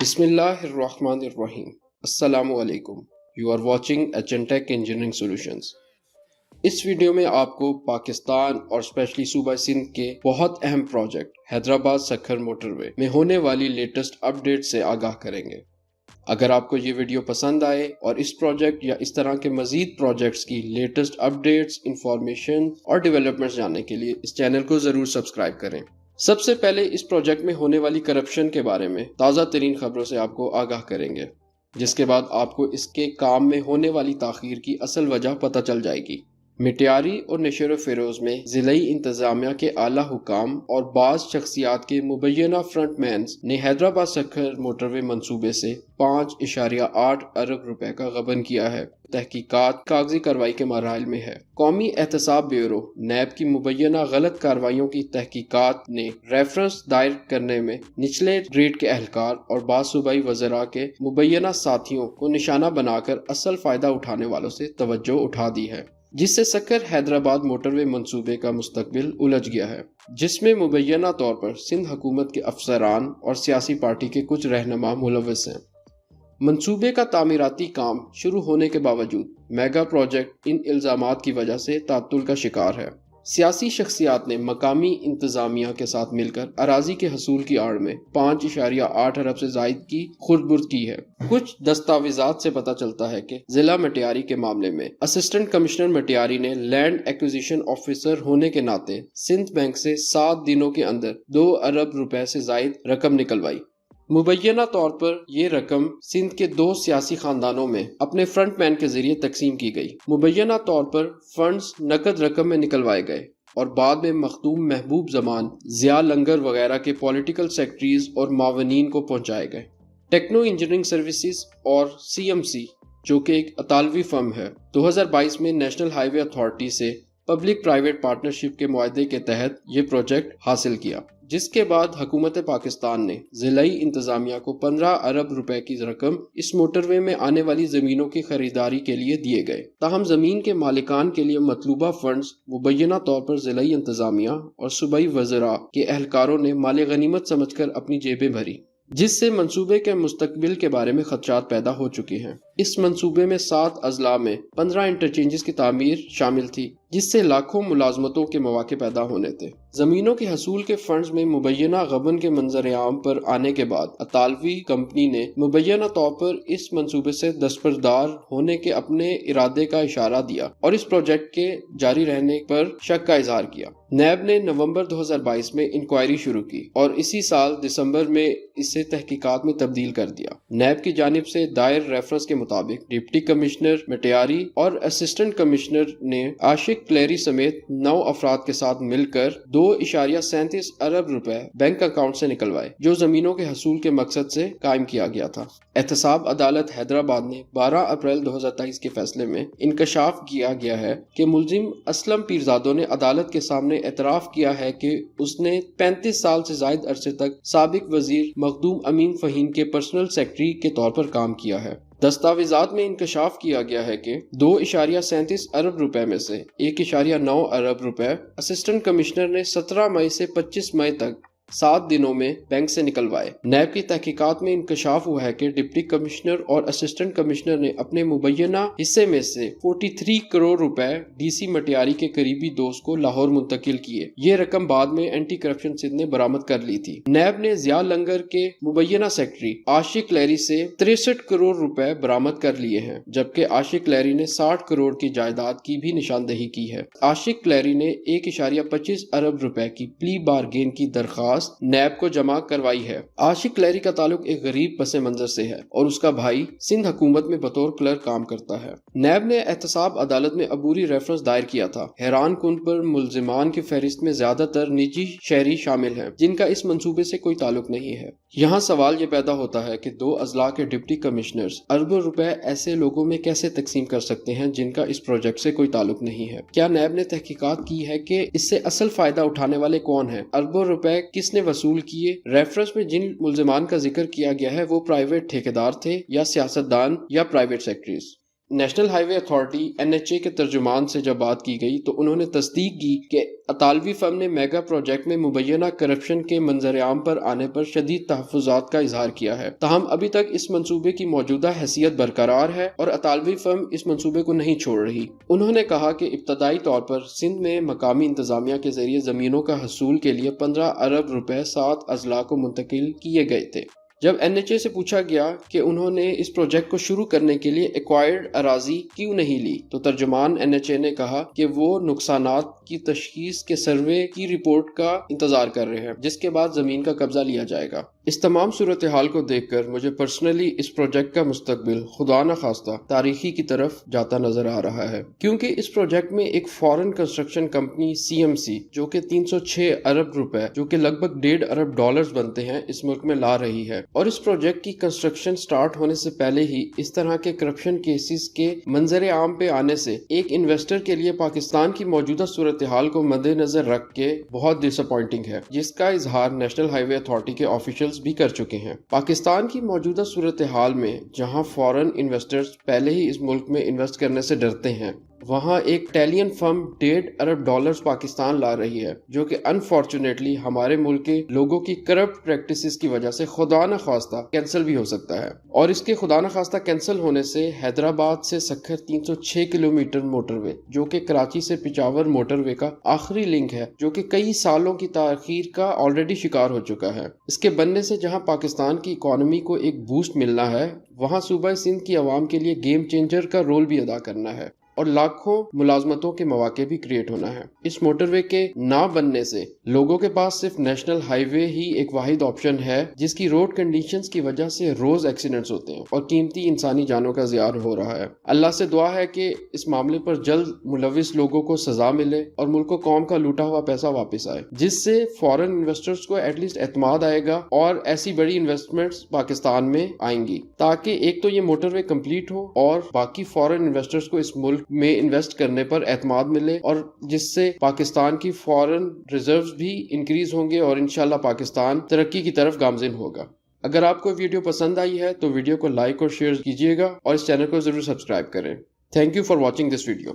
بسم اللہ الرحمن الرحیم۔ السلام علیکم۔ You are watching agentic engineering solutions. اس ویڈیو میں آپ کو پاکستان اور اسپیشلی صوبہ سندھ کے بہت اہم پروجیکٹ حیدرآباد سکھر موٹر وے میں ہونے والی لیٹسٹ اپ ڈیٹ سے آگاہ کریں گے۔ اگر آپ کو یہ ویڈیو پسند آئے اور اس پروجیکٹ یا اس طرح کے مزید پروجیکٹس کی لیٹسٹ اپ ڈیٹس، انفارمیشن اور ڈیولپمنٹس جاننے کے لیے اس چینل کو ضرور سبسکرائب کریں۔ سب سے پہلے اس پروجیکٹ میں ہونے والی کرپشن کے بارے میں تازہ ترین خبروں سے آپ کو آگاہ کریں گے، جس کے بعد آپ کو اس کے کام میں ہونے والی تاخیر کی اصل وجہ پتہ چل جائے گی۔ میٹیاری اور نشر و فروز میں ضلعی انتظامیہ کے اعلیٰ حکام اور بعض شخصیات کے مبینہ فرنٹ مینز نے حیدرآباد سکھر موٹر وے منصوبے سے 5.8 ارب روپے کا غبن کیا ہے۔ تحقیقات کاغذی کارروائی کے مراحل میں ہے۔ قومی احتساب بیورو نیب کی مبینہ غلط کارروائیوں کی تحقیقات نے ریفرنس دائر کرنے میں نچلے گریڈ کے اہلکار اور بعض صوبائی وزراء کے مبینہ ساتھیوں کو نشانہ بنا کر اصل فائدہ اٹھانے والوں سے توجہ اٹھا دی ہے، جس سے سکھر حیدرآباد موٹر وے منصوبے کا مستقبل الجھ گیا ہے، جس میں مبینہ طور پر سندھ حکومت کے افسران اور سیاسی پارٹی کے کچھ رہنما ملوث ہیں۔ منصوبے کا تعمیراتی کام شروع ہونے کے باوجود میگا پروجیکٹ ان الزامات کی وجہ سے تعطل کا شکار ہے۔ سیاسی شخصیات نے مقامی انتظامیہ کے ساتھ مل کر اراضی کے حصول کی آڑ میں 5.8 ارب سے زائد کی خرد برد کی ہے۔ کچھ دستاویزات سے پتہ چلتا ہے کہ ضلع میٹیاری کے معاملے میں اسسٹنٹ کمشنر میٹیاری نے لینڈ ایکوزیشن آفیسر ہونے کے ناطے سندھ بینک سے 7 دنوں کے اندر 2 ارب روپے سے زائد رقم نکلوائی۔ مبینہ طور پر یہ رقم سندھ کے 2 سیاسی خاندانوں میں اپنے فرنٹ مین کے ذریعے تقسیم کی گئی۔ مبینہ طور پر فنڈز نقد رقم میں نکلوائے گئے اور بعد میں مخدوم محبوب زمان، ضیاء لنگر وغیرہ کے پولیٹیکل سیکرٹریز اور معاونین کو پہنچائے گئے۔ ٹیکنو انجینئرنگ سروسز اور CMC، جو کہ ایک اطالوی فرم ہے، 2022 میں نیشنل ہائی وے اتھارٹی سے پبلک پرائیویٹ پارٹنرشپ کے معاہدے کے تحت یہ پروجیکٹ حاصل کیا، جس کے بعد حکومت پاکستان نے ضلعی انتظامیہ کو 15 ارب روپے کی رقم اس موٹر وے میں آنے والی زمینوں کی خریداری کے لیے دیے گئے۔ تاہم زمین کے مالکان کے لیے مطلوبہ فنڈز مبینہ طور پر ضلعی انتظامیہ اور صوبائی وزراء کے اہلکاروں نے مال غنیمت سمجھ کر اپنی جیبیں بھری، جس سے منصوبے کے مستقبل کے بارے میں خدشات پیدا ہو چکے ہیں۔ اس منصوبے میں 7 اضلاع میں 15 انٹرچینجز کی تعمیر شامل تھی، جس سے لاکھوں ملازمتوں کے مواقع پیدا ہونے تھے۔ زمینوں کے حصول کے فنڈز میں مبینہ غبن کے منظر عام پر آنے کے بعد اطالوی کمپنی نے مبینہ طور پر اس منصوبے سے دستبردار ہونے کے اپنے ارادے کا اشارہ دیا اور اس پروجیکٹ کے جاری رہنے پر شک کا اظہار کیا۔ نیب نے نومبر 2022 میں انکوائری شروع کی اور اسی سال دسمبر میں اسے تحقیقات میں تبدیل کر دیا۔ نیب کی جانب سے دائر ریفرنس کے مطابق ڈپٹی کمشنر میٹیاری اور اسسٹنٹ کمشنر نے عاشق کلیری سمیت 9 افراد کے ساتھ مل کر 2.37 ارب روپے بینک اکاؤنٹ سے نکلوائے، جو زمینوں کے حصول کے مقصد سے قائم کیا گیا تھا۔ احتساب عدالت حیدرآباد نے 12 اپریل 2023 کے فیصلے میں انکشاف کیا گیا ہے کہ ملزم اسلم پیرزادہ نے عدالت کے سامنے اعتراف کیا ہے کہ اس نے 35 سال سے زائد عرصے تک سابق وزیر مخدوم امین فہیم کے پرسنل سیکرٹری کے طور پر کام کیا ہے۔ دستاویزات میں انکشاف کیا گیا ہے کہ 2.37 ارب روپے میں سے 1.9 ارب روپے اسسٹنٹ کمشنر نے 17 مئی سے 25 مئی تک 7 دنوں میں بینک سے نکلوائے۔ نیب کی تحقیقات میں انکشاف ہوا ہے کہ ڈپٹی کمشنر اور اسسٹنٹ کمشنر نے اپنے مبینہ حصے میں سے 43 کروڑ روپے DC میٹیاری کے قریبی دوست کو لاہور منتقل کیے۔ یہ رقم بعد میں اینٹی کرپشن سندھ نے برآمد کر لی تھی۔ نیب نے ضیاء لنگر کے مبینہ سیکرٹری عاشق کلیری سے 63 کروڑ روپے برآمد کر لیے ہیں، جبکہ عاشق کلیری نے 60 کروڑ کی جائیداد کی بھی نشاندہی کی ہے۔ عاشق کلیری نے 1.25 ارب روپے کی پلی بارگین کی درخواست نیب کو جمع کروائی ہے۔ عاشق کلیری کا تعلق ایک غریب پس منظر سے ہے اور اس کا بھائی سندھ حکومت میں بطور کلرک کام کرتا ہے۔ نیب نے احتساب عدالت میں عبوری ریفرنس دائر کیا تھا۔ حیران کن پر ملزمان کی فہرست میں زیادہ تر نجی شہری شامل ہیں، جن کا اس منصوبے سے کوئی تعلق نہیں ہے۔ یہاں سوال یہ پیدا ہوتا ہے کہ 2 اضلاع کے ڈپٹی کمشنرز اربوں روپے ایسے لوگوں میں کیسے تقسیم کر سکتے ہیں جن کا اس پروجیکٹ سے کوئی تعلق نہیں ہے؟ کیا نیب نے تحقیقات کی ہے کہ اس سے اصل فائدہ اٹھانے والے کون ہیں؟ اربوں روپے کس نے وصول کیے؟ ریفرنس میں جن ملزمان کا ذکر کیا گیا ہے وہ پرائیویٹ ٹھیکیدار تھے یا سیاستدان یا پرائیویٹ سیکرٹریز؟ نیشنل ہائی وے اتھارٹی NHA کے ترجمان سے جب بات کی گئی تو انہوں نے تصدیق کی کہ اطالوی فرم نے میگا پروجیکٹ میں مبینہ کرپشن کے منظر عام پر آنے پر شدید تحفظات کا اظہار کیا ہے، تاہم ابھی تک اس منصوبے کی موجودہ حیثیت برقرار ہے اور اطالوی فرم اس منصوبے کو نہیں چھوڑ رہی۔ انہوں نے کہا کہ ابتدائی طور پر سندھ میں مقامی انتظامیہ کے ذریعے زمینوں کا حصول کے لیے 15 ارب روپے 7 اضلاع کو منتقل کیے گئے تھے۔ جب NHA سے پوچھا گیا کہ انہوں نے اس پروجیکٹ کو شروع کرنے کے لیے ایکوائرڈ اراضی کیوں نہیں لی تو ترجمان NHA نے کہا کہ وہ نقصانات کی تشخیص کے سروے کی رپورٹ کا انتظار کر رہے ہیں، جس کے بعد زمین کا قبضہ لیا جائے گا۔ اس تمام صورتحال کو دیکھ کر مجھے پرسنلی اس پروجیکٹ کا مستقبل خدا نخواستہ تاریخی کی طرف جاتا نظر آ رہا ہے، کیونکہ اس پروجیکٹ میں ایک فورن کنسٹرکشن کمپنی CMC جو کہ 306 ارب روپے جو کہ لگ بھگ 1.5 ارب ڈالرز بنتے ہیں اس ملک میں لا رہی ہے، اور اس پروجیکٹ کی کنسٹرکشن سٹارٹ ہونے سے پہلے ہی اس طرح کے کرپشن کیسز کے منظر عام پہ آنے سے ایک انویسٹر کے لیے پاکستان کی موجودہ صورتحال کو مد نظر رکھ کے بہت ڈس اپوائنٹنگ ہے، جس کا اظہار نیشنل ہائی وے اتھارٹی کے آفیشلز بھی کر چکے ہیں۔ پاکستان کی موجودہ صورتحال میں جہاں فورن انویسٹرز پہلے ہی اس ملک میں انویسٹ کرنے سے ڈرتے ہیں، وہاں ایک اٹیلین فرم 1.5 ارب ڈالرز پاکستان لا رہی ہے، جو کہ انفارچونیٹلی ہمارے ملک کے لوگوں کی کرپٹ پریکٹسز کی وجہ سے خدا نخواستہ کینسل بھی ہو سکتا ہے، اور اس کے خدا نخواستہ کینسل ہونے سے حیدرآباد سے سکھر 306 کلومیٹر موٹر وے جو کہ کراچی سے پشاور موٹر وے کا آخری لنک ہے، جو کہ کئی سالوں کی تاخیر کا آلریڈی شکار ہو چکا ہے، اس کے بننے سے جہاں پاکستان کی اکانومی کو ایک بوسٹ ملنا ہے، وہاں صوبہ سندھ کی عوام کے لیے گیم چینجر کا رول بھی ادا کرنا ہے اور لاکھوں ملازمتوں کے مواقع بھی کریٹ ہونا ہے۔ اس موٹر وے کے نہ بننے سے لوگوں کے پاس صرف نیشنل ہائی وے ہی ایک واحد آپشن ہے، جس کی روڈ کنڈیشنز کی وجہ سے روز ایکسیڈنٹس ہوتے ہیں اور قیمتی انسانی جانوں کا ضیاع ہو رہا ہے۔ اللہ سے دعا ہے کہ اس معاملے پر جلد ملوث لوگوں کو سزا ملے اور ملک و قوم کا لوٹا ہوا پیسہ واپس آئے، جس سے فورن انویسٹرز کو ایٹ لیسٹ اعتماد آئے گا اور ایسی بڑی انویسٹمنٹس پاکستان میں آئیں گی، تاکہ ایک تو یہ موٹر وے کمپلیٹ ہو اور باقی فورن انویسٹرز کو اس ملک میں انویسٹ کرنے پر اعتماد ملے، اور جس سے پاکستان کی فورن ریزروز بھی انکریز ہوں گے اور انشاءاللہ پاکستان ترقی کی طرف گامزن ہوگا۔ اگر آپ کو ویڈیو پسند آئی ہے تو ویڈیو کو لائک اور شیئر کیجیے گا اور اس چینل کو ضرور سبسکرائب کریں۔ Thank you for watching this video.